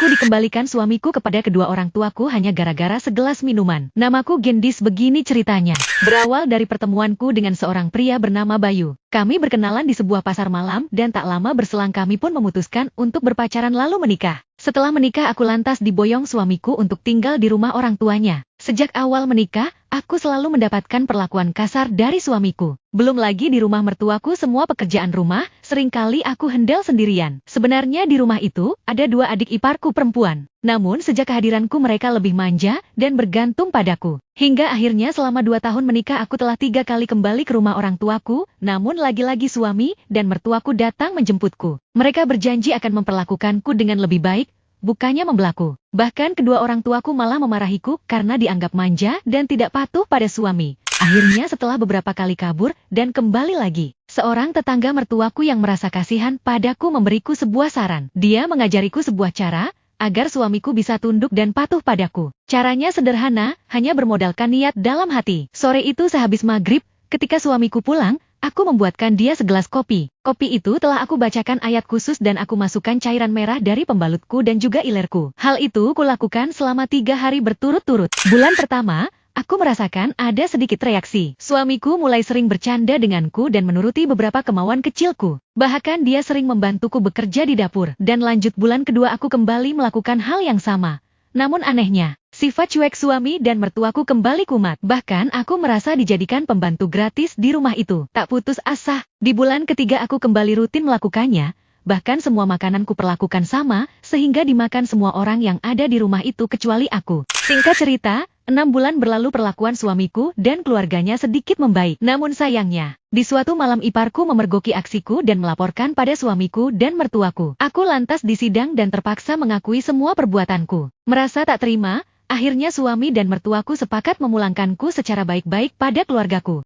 Aku dikembalikan suamiku kepada kedua orang tuaku hanya gara-gara segelas minuman. Namaku Gendis, begini ceritanya. Berawal dari pertemuanku dengan seorang pria bernama Bayu. Kami berkenalan di sebuah pasar malam dan tak lama berselang kami pun memutuskan untuk berpacaran lalu menikah. Setelah menikah aku lantas diboyong suamiku untuk tinggal di rumah orang tuanya. Sejak awal menikah, aku selalu mendapatkan perlakuan kasar dari suamiku. Belum lagi di rumah mertuaku semua pekerjaan rumah, seringkali aku hendal sendirian. Sebenarnya di rumah itu, ada dua adik iparku perempuan. Namun sejak kehadiranku mereka lebih manja dan bergantung padaku. Hingga akhirnya selama 2 tahun menikah aku telah 3 kali kembali ke rumah orang tuaku, namun lagi-lagi suami dan mertuaku datang menjemputku. Mereka berjanji akan memperlakukanku dengan lebih baik, bukannya membelaku. Bahkan kedua orang tuaku malah memarahiku karena dianggap manja dan tidak patuh pada suami. Akhirnya setelah beberapa kali kabur dan kembali lagi, seorang tetangga mertuaku yang merasa kasihan padaku memberiku sebuah saran. Dia mengajariku sebuah cara agar suamiku bisa tunduk dan patuh padaku. Caranya sederhana, hanya bermodalkan niat dalam hati. Sore itu sehabis maghrib, ketika suamiku pulang, aku membuatkan dia segelas kopi. Kopi itu telah aku bacakan ayat khusus dan aku masukkan cairan merah dari pembalutku dan juga ilerku. Hal itu kulakukan selama 3 hari berturut-turut. Bulan pertama, aku merasakan ada sedikit reaksi. Suamiku mulai sering bercanda denganku dan menuruti beberapa kemauan kecilku. Bahkan dia sering membantuku bekerja di dapur. Dan lanjut bulan kedua aku kembali melakukan hal yang sama. Namun anehnya, sifat cuek suami dan mertuaku kembali kumat. Bahkan aku merasa dijadikan pembantu gratis di rumah itu. Tak putus asa, di bulan ketiga aku kembali rutin melakukannya. Bahkan semua makanan kuperlakukan sama, sehingga dimakan semua orang yang ada di rumah itu kecuali aku. Singkat cerita, 6 bulan berlalu perlakuan suamiku dan keluarganya sedikit membaik. Namun sayangnya, di suatu malam iparku memergoki aksiku dan melaporkan pada suamiku dan mertuaku. Aku lantas disidang dan terpaksa mengakui semua perbuatanku. Merasa tak terima, akhirnya suami dan mertuaku sepakat memulangkanku secara baik-baik pada keluargaku.